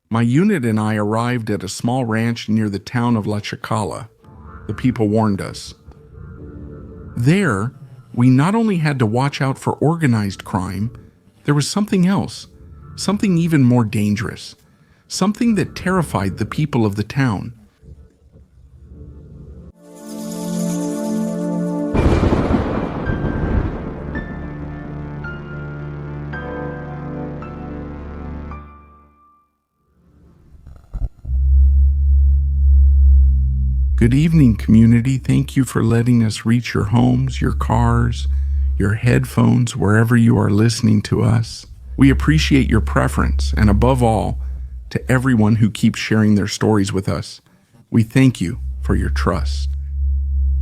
My unit and I arrived at a small ranch near the town of Chacala. The people warned us. There, we not only had to watch out for organized crime, there was something else, something even more dangerous, something that terrified the people of the town. Good evening, community. Thank you for letting us reach your homes, your cars, your headphones, wherever you are listening to us. We appreciate your preference, and above all, to everyone who keeps sharing their stories with us, we thank you for your trust.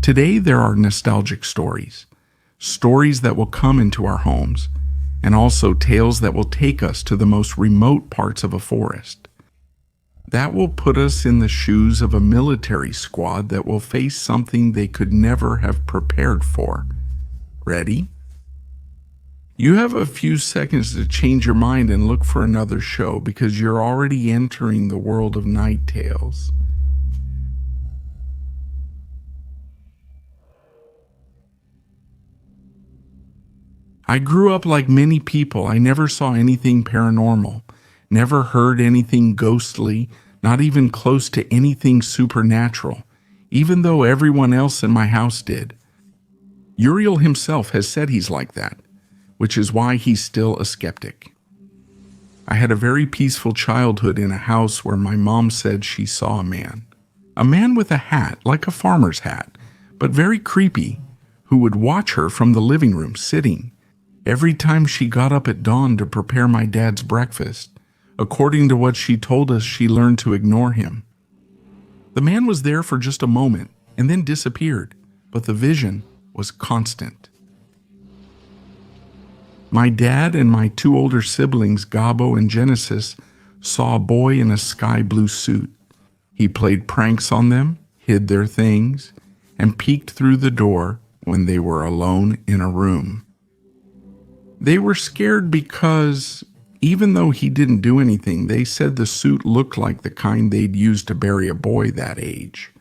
Today, there are nostalgic stories, stories that will come into our homes, and also tales that will take us to the most remote parts of a forest. That will put us in the shoes of a military squad that will face something they could never have prepared for. Ready? You have a few seconds to change your mind and look for another show because you're already entering the world of night tales. I grew up like many people. I never saw anything paranormal. Never heard anything ghostly, not even close to anything supernatural, even though everyone else in my house did. Uriel himself has said he's like that, which is why he's still a skeptic. I had a very peaceful childhood in a house where my mom said she saw a man with a hat, like a farmer's hat, but very creepy, who would watch her from the living room sitting every time she got up at dawn to prepare my dad's breakfast. According to what she told us, she learned to ignore him. The man was there for just a moment and then disappeared, but the vision was constant. My dad and my two older siblings, Gabo and Genesis, saw a boy in a sky blue suit. He played pranks on them, hid their things, and peeked through the door when they were alone in a room. They were scared because, even though he didn't do anything, they said the suit looked like the kind they'd use to bury a boy that age.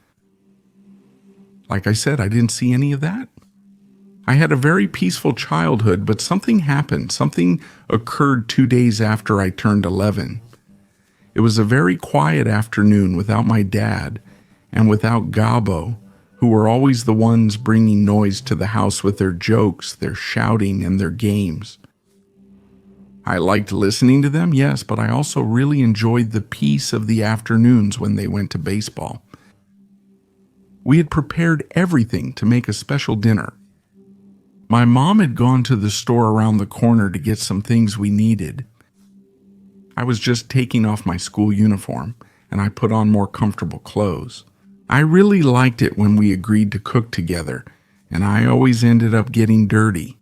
Like I said, I didn't see any of that. I had a very peaceful childhood, but something happened. Something occurred 2 days after I turned 11. It was a very quiet afternoon without my dad and without Gabo, who were always the ones bringing noise to the house with their jokes, their shouting, and their games. I liked listening to them, yes, but I also really enjoyed the peace of the afternoons when they went to baseball. We had prepared everything to make a special dinner. My mom had gone to the store around the corner to get some things we needed. I was just taking off my school uniform, and I put on more comfortable clothes. I really liked it when we agreed to cook together, and I always ended up getting dirty.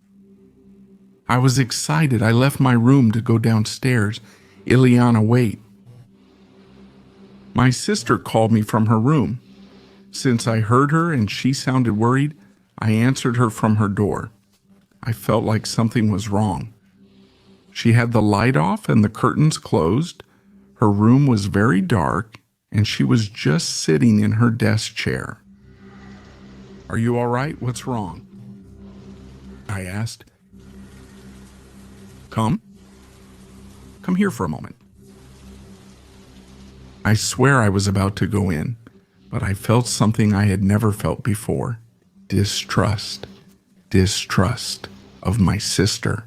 I was excited. I left my room to go downstairs. Ileana, wait. My sister called me from her room. Since I heard her and she sounded worried, I answered her from her door. I felt like something was wrong. She had the light off and the curtains closed. Her room was very dark, and she was just sitting in her desk chair. "Are you all right? What's wrong?" I asked. Come here for a moment." I swear I was about to go in, but I felt something I had never felt before. Distrust of my sister.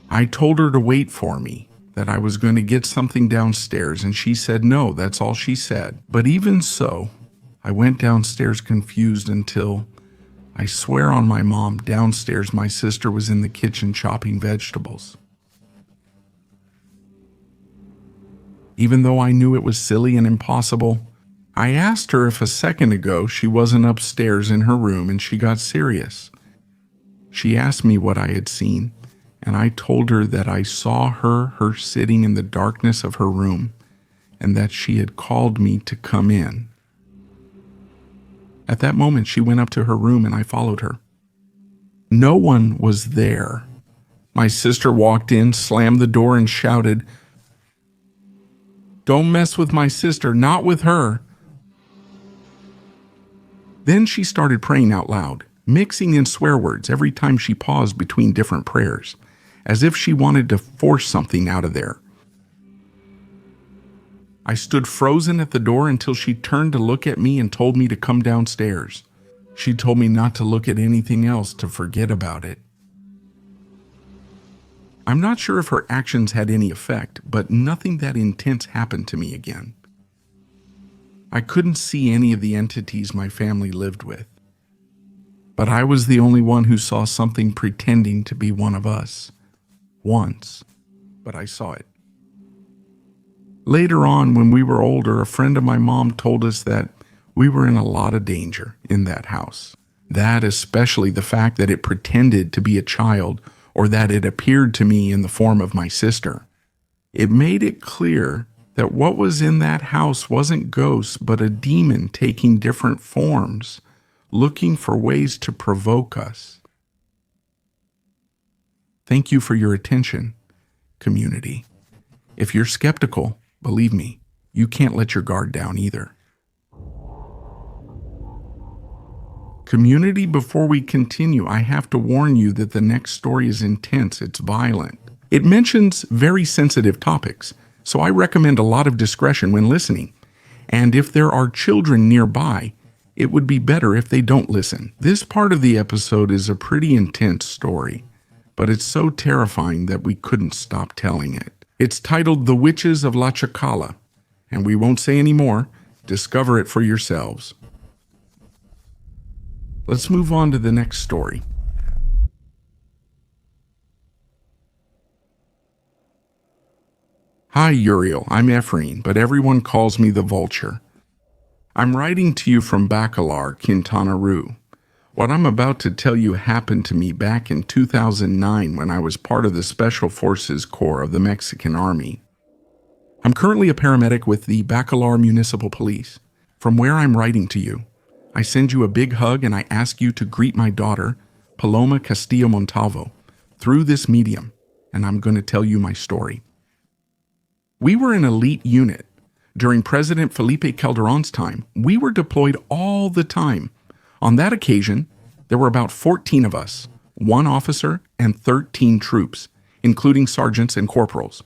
I told her to wait for me, that I was going to get something downstairs, and she said no, that's all she said. But even so, I went downstairs confused until, I swear on my mom, downstairs my sister was in the kitchen chopping vegetables. Even though I knew it was silly and impossible, I asked her if a second ago she wasn't upstairs in her room, and she got serious. She asked me what I had seen, and I told her that I saw her sitting in the darkness of her room, and that she had called me to come in. At that moment, she went up to her room and I followed her. No one was there. My sister walked in, slammed the door, and shouted, Don't mess with my sister, not with her." Then she started praying out loud, mixing in swear words every time she paused between different prayers, as if she wanted to force something out of there. I stood frozen at the door until she turned to look at me and told me to come downstairs. She told me not to look at anything else, to forget about it. I'm not sure if her actions had any effect, but nothing that intense happened to me again. I couldn't see any of the entities my family lived with, but I was the only one who saw something pretending to be one of us. Once, but I saw it. Later on, when we were older, a friend of my mom told us that we were in a lot of danger in that house. That, especially the fact that it pretended to be a child, or that it appeared to me in the form of my sister. It made it clear that what was in that house wasn't ghosts, but a demon taking different forms, looking for ways to provoke us. Thank you for your attention, community. If you're skeptical, believe me, you can't let your guard down either. Community, before we continue, I have to warn you that the next story is intense, it's violent. It mentions very sensitive topics, so I recommend a lot of discretion when listening. And if there are children nearby, it would be better if they don't listen. This part of the episode is a pretty intense story, but it's so terrifying that we couldn't stop telling it. It's titled The Witches of La Chacala, and we won't say any more. Discover it for yourselves. Let's move on to the next story. Hi, Uriel. I'm Ephraim, but everyone calls me the Vulture. I'm writing to you from Bacalar, Quintana Roo. What I'm about to tell you happened to me back in 2009 when I was part of the Special Forces Corps of the Mexican Army. I'm currently a paramedic with the Bacalar Municipal Police. From where I'm writing to you, I send you a big hug and I ask you to greet my daughter, Paloma Castillo Montalvo, through this medium, and I'm going to tell you my story. We were an elite unit. During President Felipe Calderon's time, we were deployed all the time. On that occasion, there were about 14 of us, 1 officer and 13 troops, including sergeants and corporals.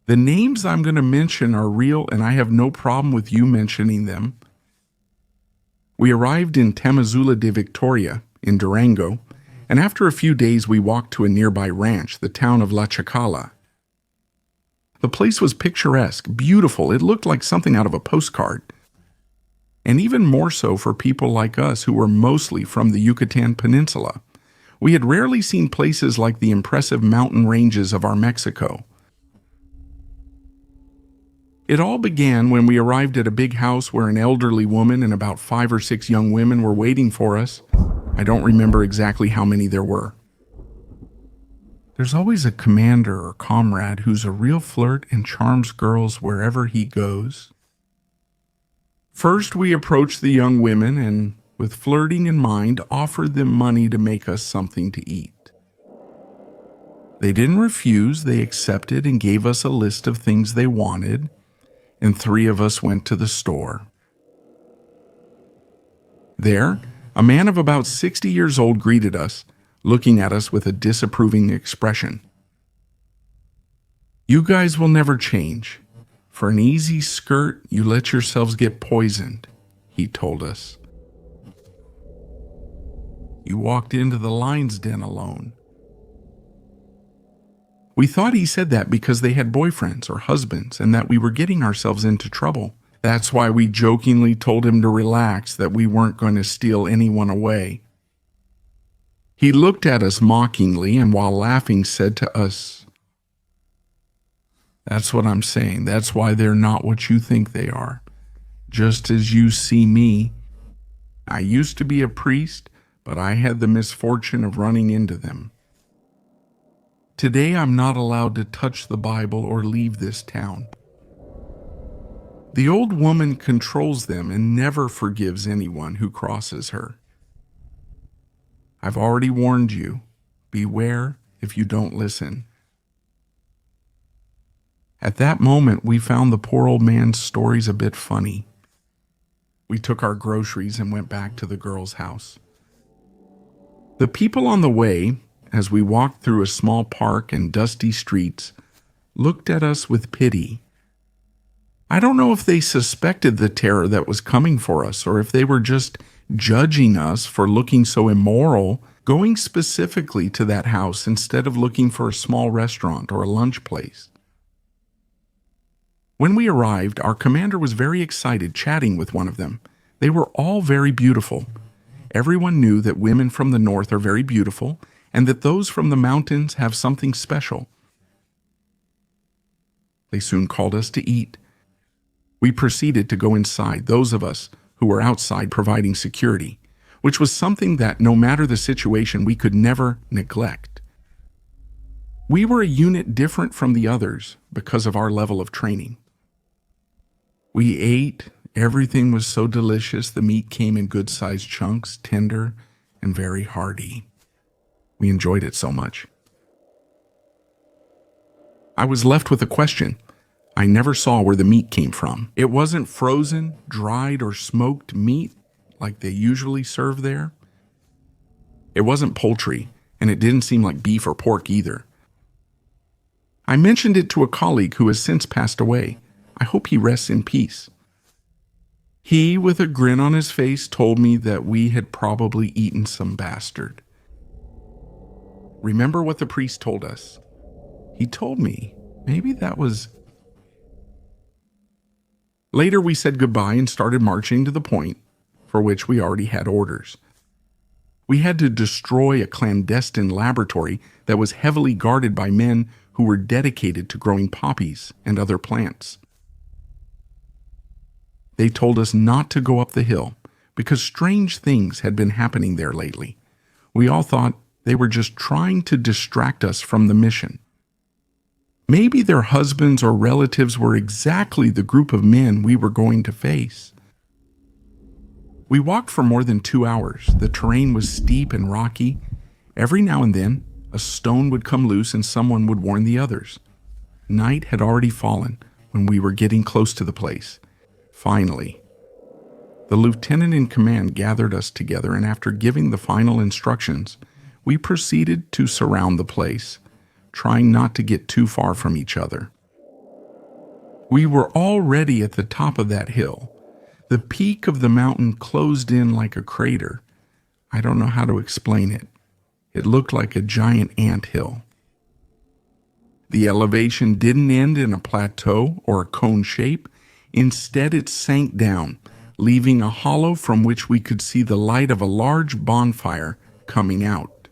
The names I'm going to mention are real, and I have no problem with you mentioning them. We arrived in Tamazula de Victoria, in Durango, and after a few days we walked to a nearby ranch, the town of La Chacala. The place was picturesque, beautiful. It looked like something out of a postcard. And even more so for people like us who were mostly from the Yucatan Peninsula. We had rarely seen places like the impressive mountain ranges of our Mexico. It all began when we arrived at a big house where an elderly woman and about 5 or 6 young women were waiting for us. I don't remember exactly how many there were. There's always a commander or comrade who's a real flirt and charms girls wherever he goes. First, we approached the young women and, with flirting in mind, offered them money to make us something to eat. They didn't refuse, they accepted and gave us a list of things they wanted, and 3 of us went to the store. There, a man of about 60 years old greeted us, looking at us with a disapproving expression. "You guys will never change. For an easy skirt, you let yourselves get poisoned," he told us. "You walked into the lion's den alone." We thought he said that because they had boyfriends or husbands and that we were getting ourselves into trouble. That's why we jokingly told him to relax, that we weren't going to steal anyone away. He looked at us mockingly and while laughing said to us, "That's what I'm saying. That's why they're not what you think they are. Just as you see me. I used to be a priest, but I had the misfortune of running into them. Today I'm not allowed to touch the Bible or leave this town. The old woman controls them and never forgives anyone who crosses her. I've already warned you. Beware if you don't listen." At that moment, we found the poor old man's stories a bit funny. We took our groceries and went back to the girl's house. The people on the way, as we walked through a small park and dusty streets, looked at us with pity. I don't know if they suspected the terror that was coming for us, or if they were just judging us for looking so immoral, going specifically to that house instead of looking for a small restaurant or a lunch place. When we arrived, our commander was very excited chatting with one of them. They were all very beautiful. Everyone knew that women from the north are very beautiful, and that those from the mountains have something special. They soon called us to eat. We proceeded to go inside, those of us who were outside providing security, which was something that, no matter the situation, we could never neglect. We were a unit different from the others because of our level of training. We ate. Everything was so delicious. The meat came in good-sized chunks, tender and very hearty. We enjoyed it so much. I was left with a question. I never saw where the meat came from. It wasn't frozen, dried, or smoked meat like they usually serve there. It wasn't poultry, and it didn't seem like beef or pork either. I mentioned it to a colleague who has since passed away. I hope he rests in peace. He, with a grin on his face, told me that we had probably eaten some bastard. Remember what the priest told us? He told me maybe that was... Later we said goodbye and started marching to the point, for which we already had orders. We had to destroy a clandestine laboratory that was heavily guarded by men who were dedicated to growing poppies and other plants. They told us not to go up the hill because strange things had been happening there lately. We all thought they were just trying to distract us from the mission. Maybe their husbands or relatives were exactly the group of men we were going to face. We walked for more than 2 hours. The terrain was steep and rocky. Every now and then, a stone would come loose and someone would warn the others. Night had already fallen when we were getting close to the place. Finally, the lieutenant in command gathered us together, and after giving the final instructions, we proceeded to surround the place, trying not to get too far from each other. We were already at the top of that hill. The peak of the mountain closed in like a crater. I don't know how to explain it. It looked like a giant anthill. The elevation didn't end in a plateau or a cone shape. Instead, it sank down, leaving a hollow from which we could see the light of a large bonfire coming out.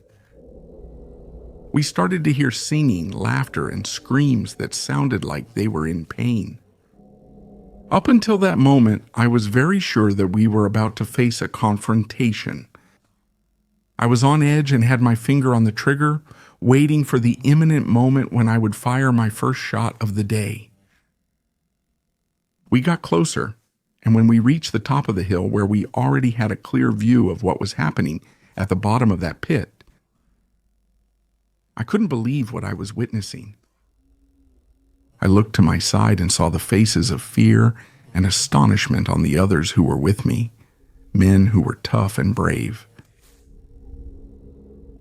We started to hear singing, laughter, and screams that sounded like they were in pain. Up until that moment, I was very sure that we were about to face a confrontation. I was on edge and had my finger on the trigger, waiting for the imminent moment when I would fire my first shot of the day. We got closer, and when we reached the top of the hill where we already had a clear view of what was happening at the bottom of that pit, I couldn't believe what I was witnessing. I looked to my side and saw the faces of fear and astonishment on the others who were with me, men who were tough and brave.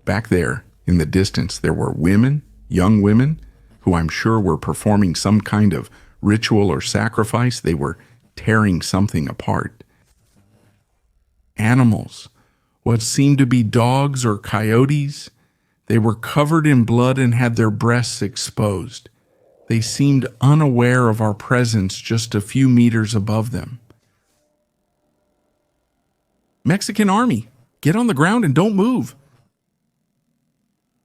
Back there, in the distance, there were women, young women, who I'm sure were performing some kind of ritual or sacrifice. They were tearing something apart. Animals, what seemed to be dogs or coyotes, they were covered in blood and had their breasts exposed. They seemed unaware of our presence just a few meters above them. "Mexican Army, get on the ground and don't move."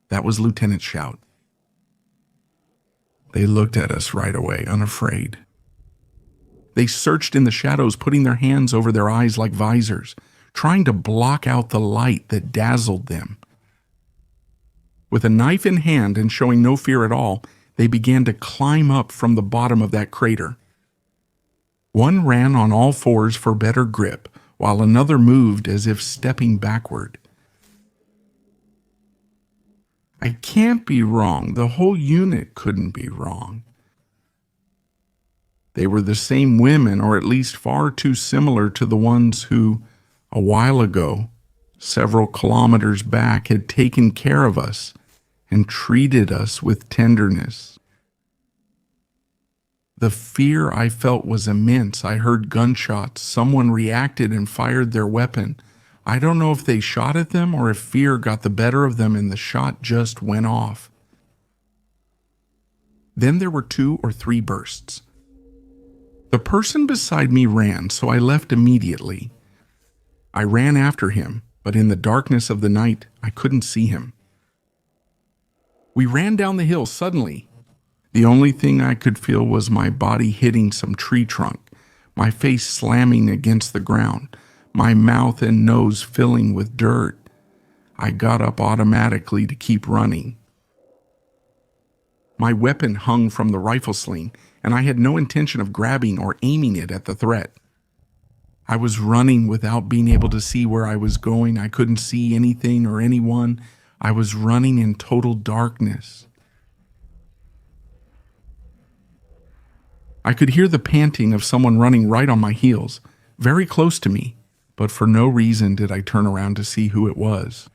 That was Lieutenant's shout. They looked at us right away, unafraid. They searched in the shadows, putting their hands over their eyes like visors, trying to block out the light that dazzled them. With a knife in hand and showing no fear at all, they began to climb up from the bottom of that crater. One ran on all fours for better grip, while another moved as if stepping backward. I can't be wrong. The whole unit couldn't be wrong. They were the same women, or at least far too similar to the ones who, a while ago, several kilometers back, had taken care of us and treated us with tenderness. The fear I felt was immense. I heard gunshots. Someone reacted and fired their weapon. I don't know if they shot at them or if fear got the better of them and the shot just went off. Then there were 2 or 3 bursts. The person beside me ran, so I left immediately. I ran after him, but in the darkness of the night, I couldn't see him. We ran down the hill suddenly. The only thing I could feel was my body hitting some tree trunk, my face slamming against the ground, my mouth and nose filling with dirt. I got up automatically to keep running. My weapon hung from the rifle sling, and I had no intention of grabbing or aiming it at the threat. I was running without being able to see where I was going. I couldn't see anything or anyone. I was running in total darkness. I could hear the panting of someone running right on my heels, very close to me, but for no reason did I turn around to see who it was.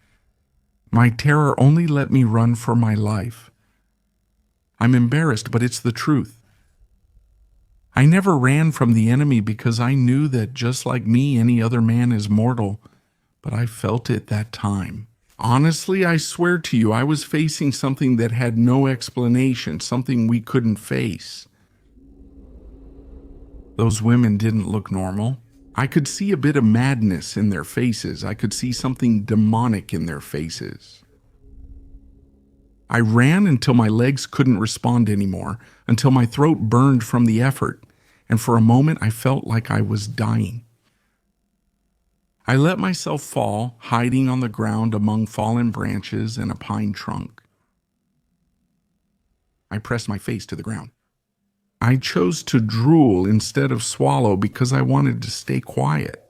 My terror only let me run for my life. I'm embarrassed, but it's the truth. I never ran from the enemy because I knew that just like me, any other man is mortal, but I felt it that time. Honestly, I swear to you, I was facing something that had no explanation, something we couldn't face. Those women didn't look normal. I could see a bit of madness in their faces. I could see something demonic in their faces. I ran until my legs couldn't respond anymore, until my throat burned from the effort, and for a moment I felt like I was dying. I let myself fall, hiding on the ground among fallen branches and a pine trunk. I pressed my face to the ground. I chose to drool instead of swallow because I wanted to stay quiet.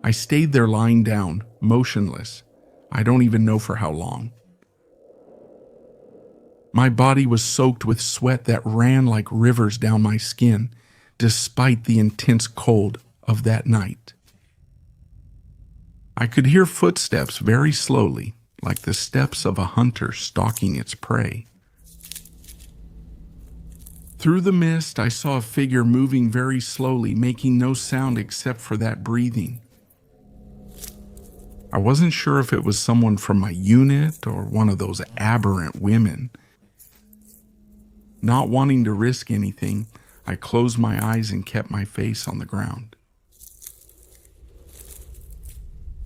I stayed there lying down, motionless. I don't even know for how long. My body was soaked with sweat that ran like rivers down my skin, despite the intense cold of that night. I could hear footsteps very slowly, like the steps of a hunter stalking its prey. Through the mist, I saw a figure moving very slowly, making no sound except for that breathing. I wasn't sure if it was someone from my unit or one of those aberrant women. Not wanting to risk anything, I closed my eyes and kept my face on the ground.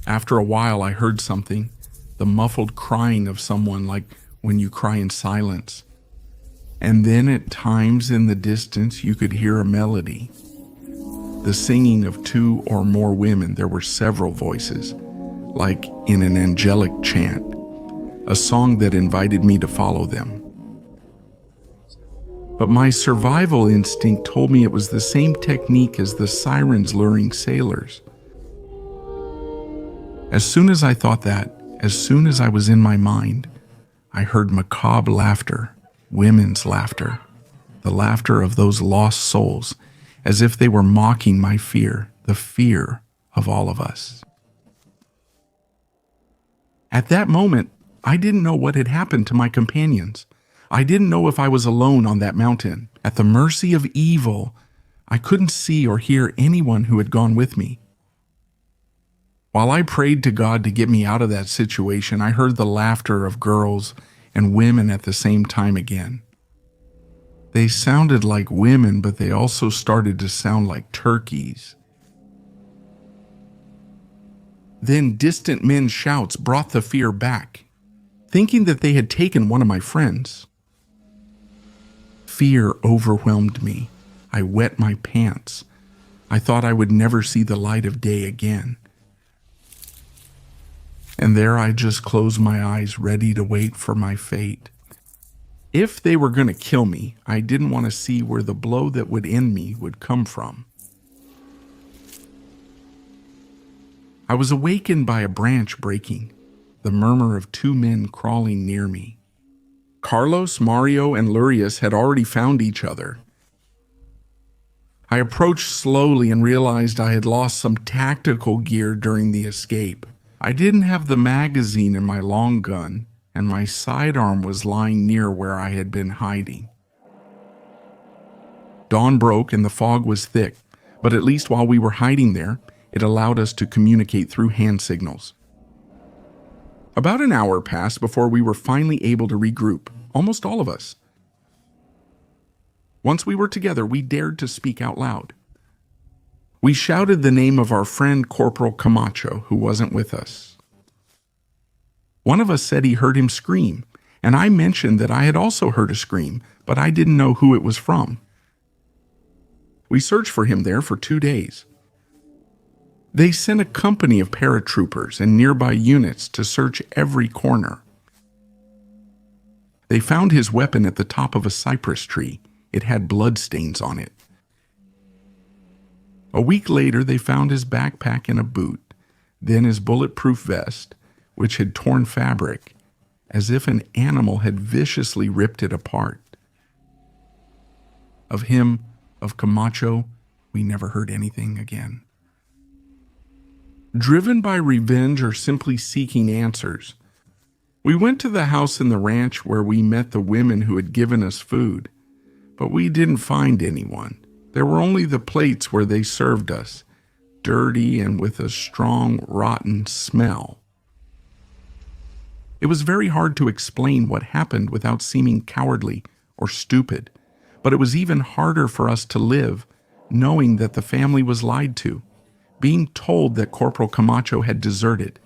After a while, I heard something, the muffled crying of someone, like when you cry in silence. And then at times in the distance, you could hear a melody. The singing of 2 or more women. There were several voices, like in an angelic chant, a song that invited me to follow them. But my survival instinct told me it was the same technique as the sirens luring sailors. As soon as I thought that, as soon as I was in my mind, I heard macabre laughter, women's laughter, the laughter of those lost souls, as if they were mocking my fear, the fear of all of us. At that moment, I didn't know what had happened to my companions. I didn't know if I was alone on that mountain, at the mercy of evil. I couldn't see or hear anyone who had gone with me. While I prayed to God to get me out of that situation, I heard the laughter of girls and women at the same time again. They sounded like women, but they also started to sound like turkeys. Then distant men's shouts brought the fear back, thinking that they had taken one of my friends. Fear overwhelmed me. I wet my pants. I thought I would never see the light of day again. And there I just closed my eyes, ready to wait for my fate. If they were going to kill me, I didn't want to see where the blow that would end me would come from. I was awakened by a branch breaking, the murmur of 2 men crawling near me. Carlos, Mario, and Lurius had already found each other. I approached slowly and realized I had lost some tactical gear during the escape. I didn't have the magazine in my long gun, and my sidearm was lying near where I had been hiding. Dawn broke and the fog was thick, but at least while we were hiding there, it allowed us to communicate through hand signals. About an hour passed before we were finally able to regroup, almost all of us. Once we were together, we dared to speak out loud. We shouted the name of our friend Corporal Camacho, who wasn't with us. One of us said he heard him scream, and I mentioned that I had also heard a scream, but I didn't know who it was from. We searched for him there for 2 days. They sent a company of paratroopers and nearby units to search every corner. They found his weapon at the top of a cypress tree. It had bloodstains on it. A week later, they found his backpack and a boot, then his bulletproof vest, which had torn fabric, as if an animal had viciously ripped it apart. Of him, of Camacho, we never heard anything again. Driven by revenge or simply seeking answers, we went to the house in the ranch where we met the women who had given us food, but we didn't find anyone. There were only the plates where they served us, dirty and with a strong, rotten smell. It was very hard to explain what happened without seeming cowardly or stupid, but it was even harder for us to live, knowing that the family was lied to, being told that Corporal Camacho had deserted,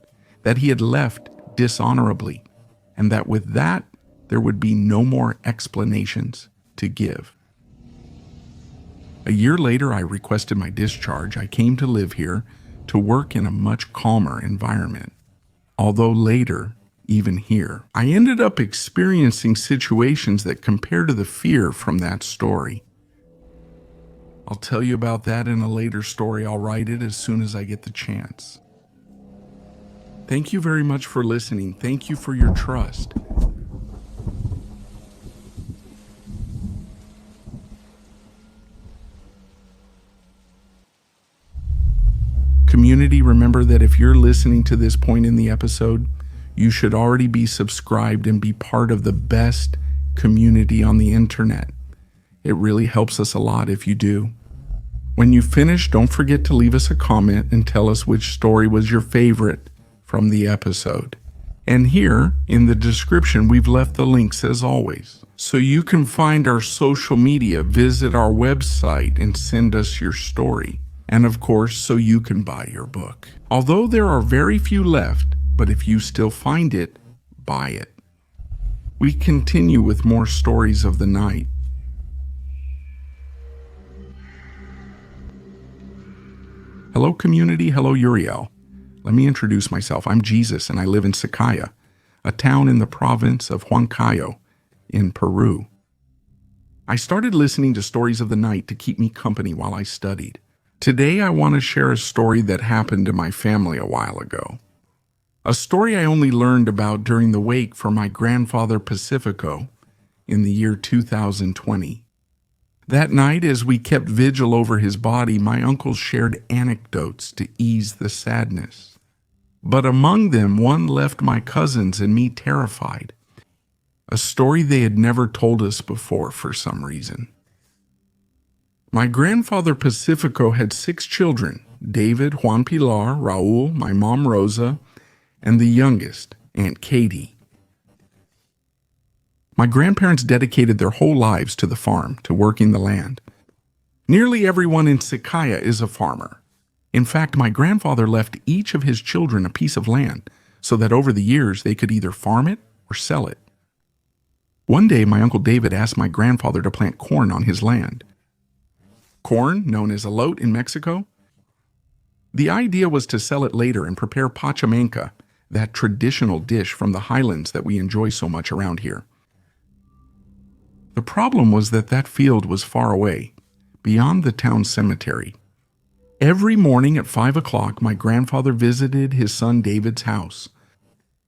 that he had left dishonorably, and that with that there would be no more explanations to give. A year later, I requested my discharge. I came to live here to work in a much calmer environment. Although later, even here, I ended up experiencing situations that compare to the fear from that story. I'll tell you about that in a later story. I'll write it as soon as I get the chance. Thank you very much for listening. Thank you for your trust. Community, remember that if you're listening to this point in the episode, you should already be subscribed and be part of the best community on the internet. It really helps us a lot if you do. When you finish, don't forget to leave us a comment and tell us which story was your favorite from the episode. And here in the description, we've left the links as always, so you can find our social media, visit our website, and send us your story. And of course, so you can buy your book. Although there are very few left, but if you still find it, buy it. We continue with more stories of the night. Hello community, hello Uriel. Let me introduce myself. I'm Jesus and I live in Chacala, a town in the province of Huancayo in Peru. I started listening to stories of the night to keep me company while I studied. Today I want to share a story that happened to my family a while ago. A story I only learned about during the wake for my grandfather Pacifico in the year 2020. That night, as we kept vigil over his body, my uncles shared anecdotes to ease the sadness. But among them, one left my cousins and me terrified. A story they had never told us before for some reason. My grandfather Pacifico had 6 children, David, Juan Pilar, Raul, my mom Rosa, and the youngest, Aunt Katie. My grandparents dedicated their whole lives to the farm, to working the land. Nearly everyone in Chacala is a farmer. In fact, my grandfather left each of his children a piece of land so that over the years they could either farm it or sell it. One day, my Uncle David asked my grandfather to plant corn on his land. Corn, known as elote in Mexico. The idea was to sell it later and prepare pachamanca, that traditional dish from the highlands that we enjoy so much around here. The problem was that field was far away, beyond the town cemetery. Every morning at 5 o'clock, my grandfather visited his son David's house.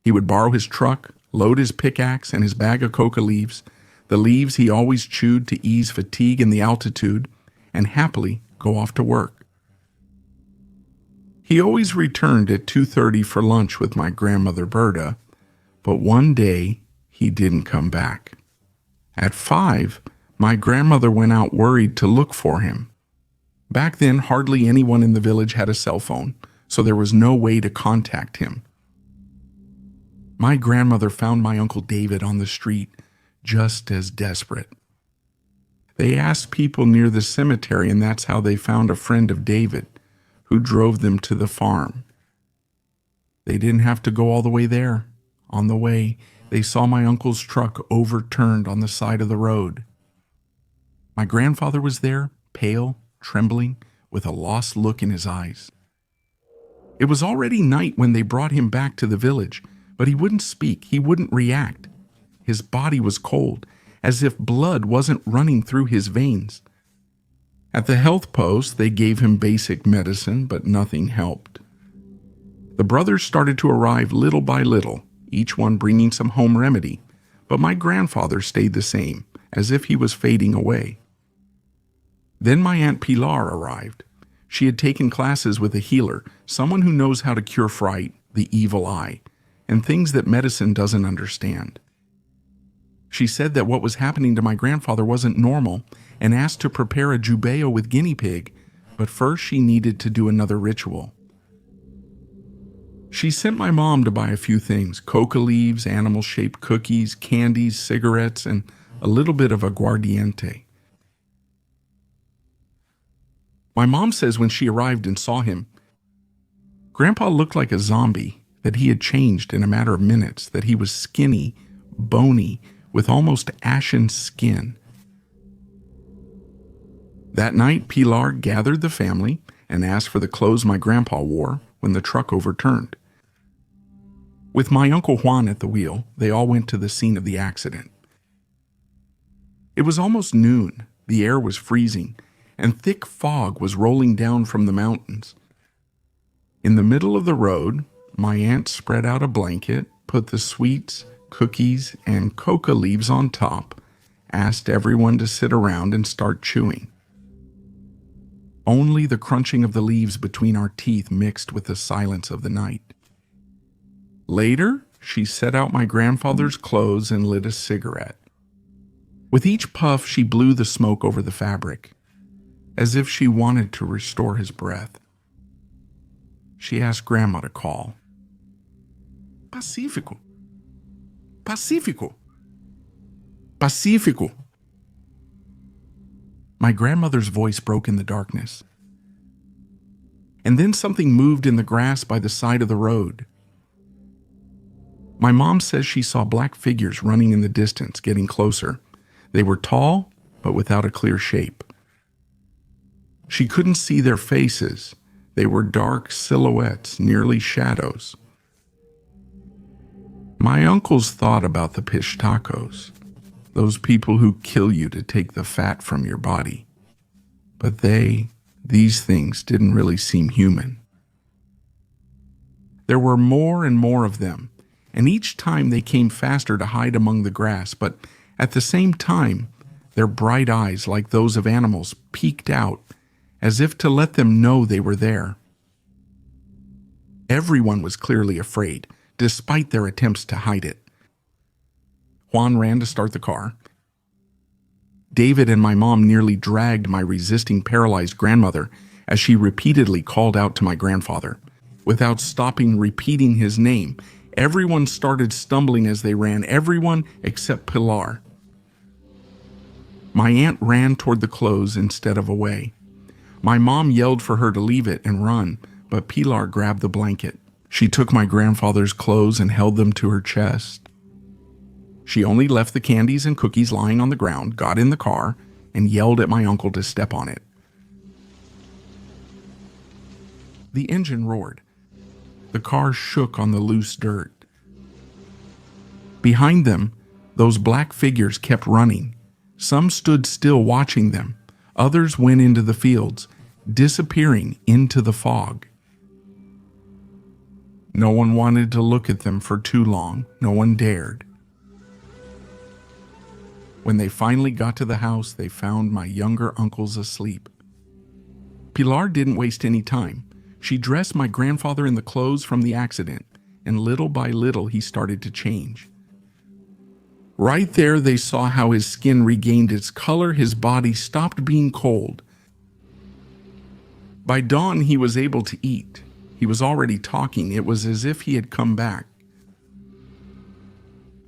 He would borrow his truck, load his pickaxe and his bag of coca leaves, the leaves he always chewed to ease fatigue in the altitude, and happily go off to work. He always returned at 2:30 for lunch with my grandmother Berta, but one day he didn't come back. At 5, my grandmother went out worried to look for him. Back then, hardly anyone in the village had a cell phone, so there was no way to contact him. My grandmother found my Uncle David on the street, just as desperate. They asked people near the cemetery, and that's how they found a friend of David, who drove them to the farm. They didn't have to go all the way there. On the way, they saw my uncle's truck overturned on the side of the road. My grandfather was there, pale, trembling, with a lost look in his eyes. It was already night when they brought him back to the village, but he wouldn't speak, he wouldn't react. His body was cold, as if blood wasn't running through his veins. At the health post, they gave him basic medicine, but nothing helped. The brothers started to arrive little by little, each one bringing some home remedy, but my grandfather stayed the same, as if he was fading away. Then my Aunt Pilar arrived. She had taken classes with a healer, someone who knows how to cure fright, the evil eye, and things that medicine doesn't understand. She said that what was happening to my grandfather wasn't normal and asked to prepare a jubeo with guinea pig, but first she needed to do another ritual. She sent my mom to buy a few things: coca leaves, animal-shaped cookies, candies, cigarettes, and a little bit of aguardiente. My mom says when she arrived and saw him, Grandpa looked like a zombie, that he had changed in a matter of minutes, that he was skinny, bony, with almost ashen skin. That night, Pilar gathered the family and asked for the clothes my grandpa wore when the truck overturned. With my Uncle Juan at the wheel, they all went to the scene of the accident. It was almost noon, the air was freezing, and thick fog was rolling down from the mountains. In the middle of the road, my aunt spread out a blanket, put the sweets, cookies, and coca leaves on top, asked everyone to sit around and start chewing. Only the crunching of the leaves between our teeth mixed with the silence of the night. Later, she set out my grandfather's clothes and lit a cigarette. With each puff, she blew the smoke over the fabric, as if she wanted to restore his breath. She asked Grandma to call. Pacífico. Pacífico. Pacífico. My grandmother's voice broke in the darkness. And then something moved in the grass by the side of the road. My mom says she saw black figures running in the distance, getting closer. They were tall, but without a clear shape. She couldn't see their faces. They were dark silhouettes, nearly shadows. My uncles thought about the pish tacos, those people who kill you to take the fat from your body. But these things didn't really seem human. There were more and more of them, and each time they came faster to hide among the grass, but at the same time, their bright eyes, like those of animals, peeked out, as if to let them know they were there. Everyone was clearly afraid, despite their attempts to hide it. Juan ran to start the car. David and my mom nearly dragged my resisting paralyzed grandmother as she repeatedly called out to my grandfather. Without stopping repeating his name, everyone started stumbling as they ran, everyone except Pilar. My aunt ran toward the clothes instead of away. My mom yelled for her to leave it and run, but Pilar grabbed the blanket. She took my grandfather's clothes and held them to her chest. She only left the candies and cookies lying on the ground, got in the car, and yelled at my uncle to step on it. The engine roared. The car shook on the loose dirt. Behind them, those black figures kept running. Some stood still watching them. Others went into the fields, disappearing into the fog. No one wanted to look at them for too long. No one dared. When they finally got to the house, they found my younger uncles asleep. Pilar didn't waste any time. She dressed my grandfather in the clothes from the accident, and little by little he started to change. Right there, they saw how his skin regained its color, his body stopped being cold. By dawn, he was able to eat. He was already talking. It was as if he had come back.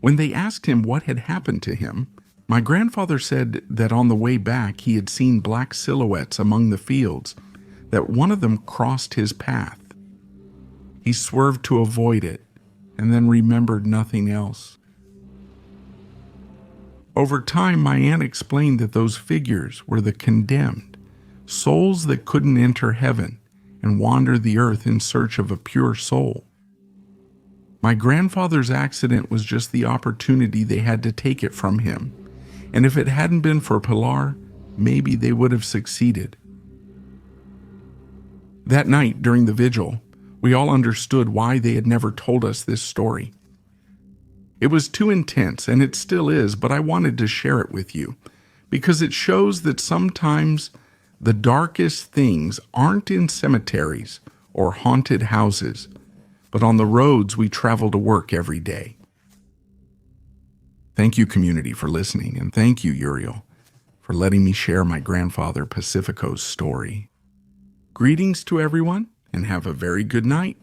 When they asked him what had happened to him, my grandfather said that on the way back he had seen black silhouettes among the fields, that one of them crossed his path. He swerved to avoid it, and then remembered nothing else. Over time, my aunt explained that those figures were the condemned, souls that couldn't enter heaven and wander the earth in search of a pure soul. My grandfather's accident was just the opportunity they had to take it from him, and if it hadn't been for Pilar, maybe they would have succeeded. That night, during the vigil, we all understood why they had never told us this story. It was too intense, and it still is, but I wanted to share it with you, because it shows that sometimes the darkest things aren't in cemeteries or haunted houses, but on the roads we travel to work every day. Thank you, community, for listening, and thank you, Uriel, for letting me share my grandfather Pacifico's story. Greetings to everyone, and have a very good night.